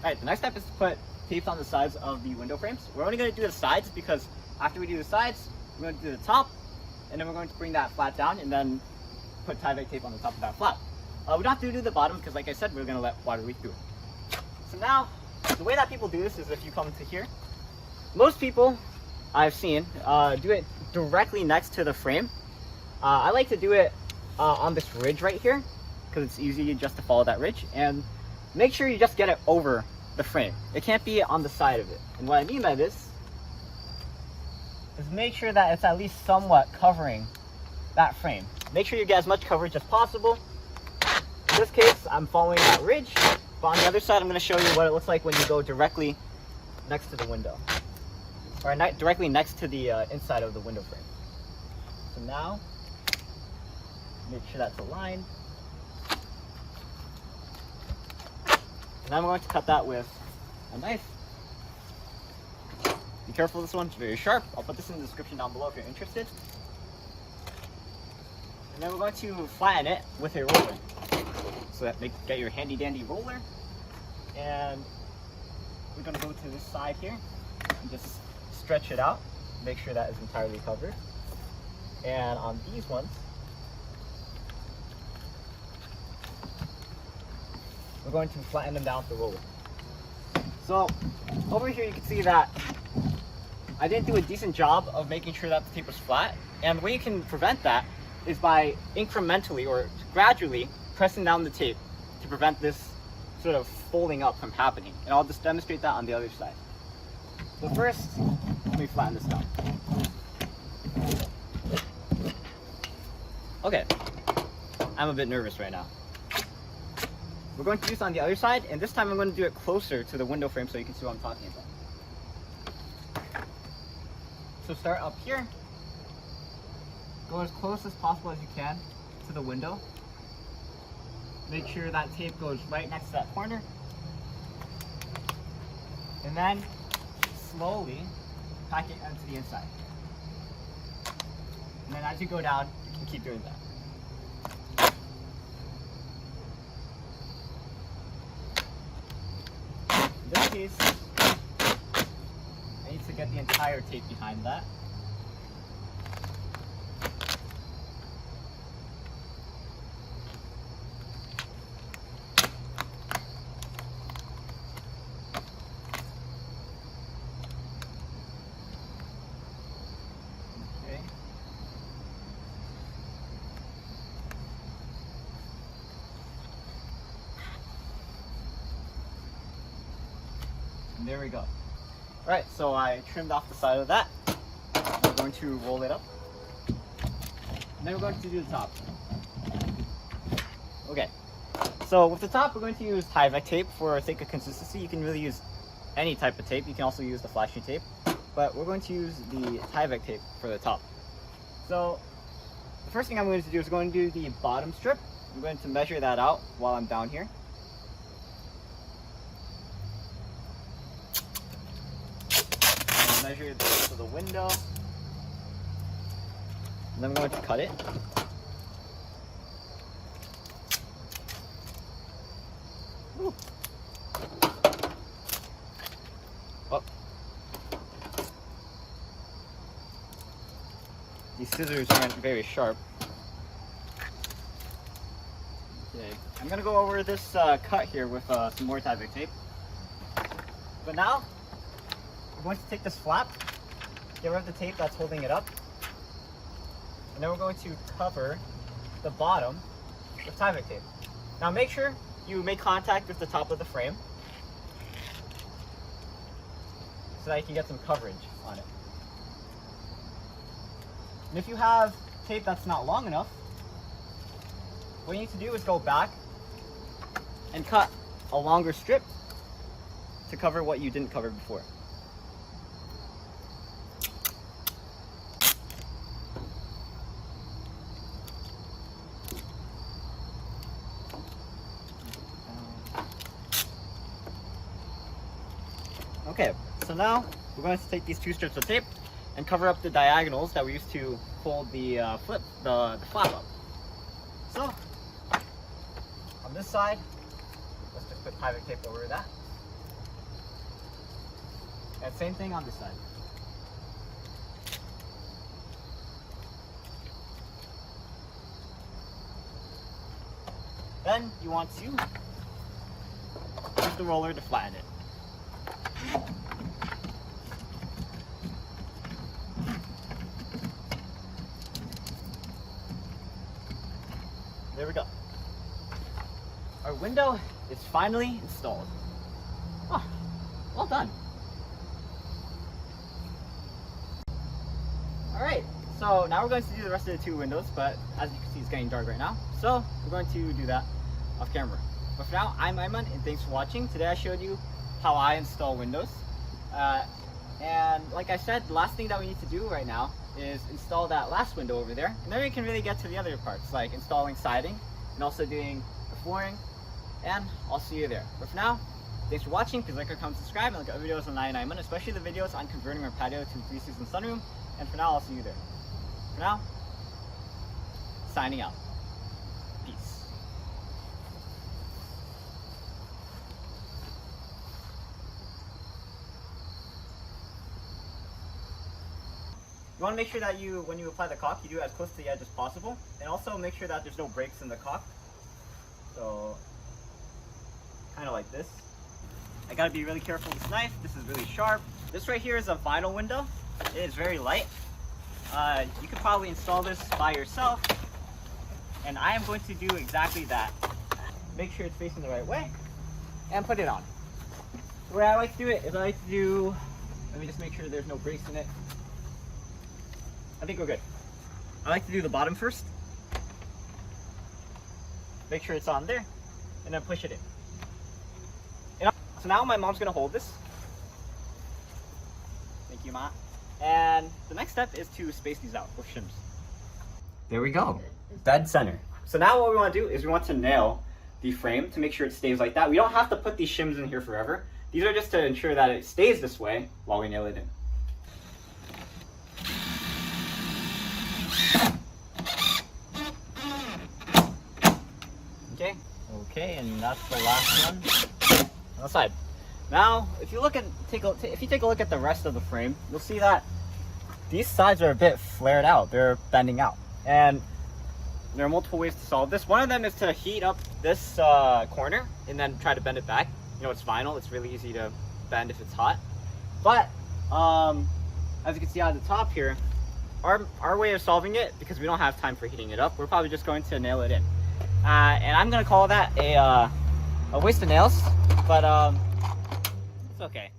Alright, the next step is to put tapes on the sides of the window frames. We're only going to do the sides because after we do the sides, we're going to do the top, and then we're going to bring that flat down and then put Tyvek tape on the top of that flat. We don't have to do the bottom because, like I said, we're going to let water leak through it. So now, the way that people do this is if you come to here, most people I've seen do it directly next to the frame. I like to do it on this ridge right here because it's easy just to follow that ridge, and make sure you just get it over the frame. It can't be on the side of it. And what I mean by this is make sure that it's at least somewhat covering that frame. Make sure you get as much coverage as possible. In this case, I'm following that ridge, but on the other side, I'm going to show you what it looks like when you go directly next to the window, or directly next to the inside of the window frame. So now, make sure that's aligned. And I'm going to cut that with a knife. Be careful with this one, it's very sharp. I'll put this in the description down below if you're interested. And then we're going to flatten it with a roller. So that get your handy dandy roller. And we're going to go to this side here and just stretch it out. Make sure that is entirely covered. And on these ones, we're going to flatten them down with the roller. So over here you can see that I didn't do a decent job of making sure that the tape was flat. And the way you can prevent that is by incrementally or gradually pressing down the tape to prevent this sort of folding up from happening. And I'll just demonstrate that on the other side. So first, let me flatten this down. Okay, I'm a bit nervous right now. We're going to do this on the other side, and this time I'm going to do it closer to the window frame so you can see what I'm talking about. So start up here, go as close as possible as you can to the window. Make sure that tape goes right next to that corner. And then slowly pack it onto the inside. And then as you go down, you can keep doing that. In this case, I need to get the entire tape behind that. And there we go. Alright, so I trimmed off the side of that. We're going to roll it up. And then we're going to do the top. Okay, so with the top, we're going to use Tyvek tape for sake of consistency. You can really use any type of tape. You can also use the flashing tape. But we're going to use the Tyvek tape for the top. So the first thing I'm going to do is going to do the bottom strip. I'm going to measure that out while I'm down here. Measure this to the window, and then I'm going to cut it. Ooh. Oh. These scissors aren't very sharp. Okay, I'm going to go over this cut here with some more Tyvek tape. But now, we're going to take this flap, get rid of the tape that's holding it up, and then we're going to cover the bottom with Tyvek tape. Now make sure you make contact with the top of the frame so that you can get some coverage on it. And if you have tape that's not long enough, what you need to do is go back and cut a longer strip to cover what you didn't cover before. Okay, so now we're going to take these two strips of tape and cover up the diagonals that we used to hold the the flap up. So on this side, let's just put Tyvek tape over that. And same thing on this side. Then you want to use the roller to flatten it. There we go. Our window is finally installed. Oh, well done. Alright, so now we're going to do the rest of the two windows, but as you can see it's getting dark right now. So we're going to do that off camera. But for now, I'm Aiman and thanks for watching. Today I showed you how I install windows. And like I said, the last thing that we need to do right now is install that last window over there. And then we can really get to the other parts, like installing siding and also doing the flooring. And I'll see you there. But for now, thanks for watching. Please like, comment, subscribe, and look at other videos on EyeOnAiman, especially the videos on converting our patio to a 3-season sunroom. And for now, I'll see you there. For now, signing out. Peace. You want to make sure that when you apply the caulk, you do it as close to the edge as possible. And also make sure that there's no breaks in the caulk. So, kind of like this. I gotta be really careful with this knife. This is really sharp. This right here is a vinyl window. It is very light. You could probably install this by yourself. And I am going to do exactly that. Make sure it's facing the right way. And put it on. The way I like to do it is I like to do, let me just make sure there's no breaks in it. I think we're good. I like to do the bottom first. Make sure it's on there. And then push it in. So now my mom's gonna hold this. Thank you, Ma. And the next step is to space these out with shims. There we go. Dead center. So now what we want to do is we want to nail the frame to make sure it stays like that. We don't have to put these shims in here forever. These are just to ensure that it stays this way while we nail it in. Okay, and that's the last one on the side. Now, if you take a look at the rest of the frame, you'll see that these sides are a bit flared out. They're bending out, and there are multiple ways to solve this. One of them is to heat up this corner and then try to bend it back. You know, it's vinyl; it's really easy to bend if it's hot. But as you can see on the top here, our way of solving it, because we don't have time for heating it up, we're probably just going to nail it in. And I'm gonna call that a waste of nails, but it's okay.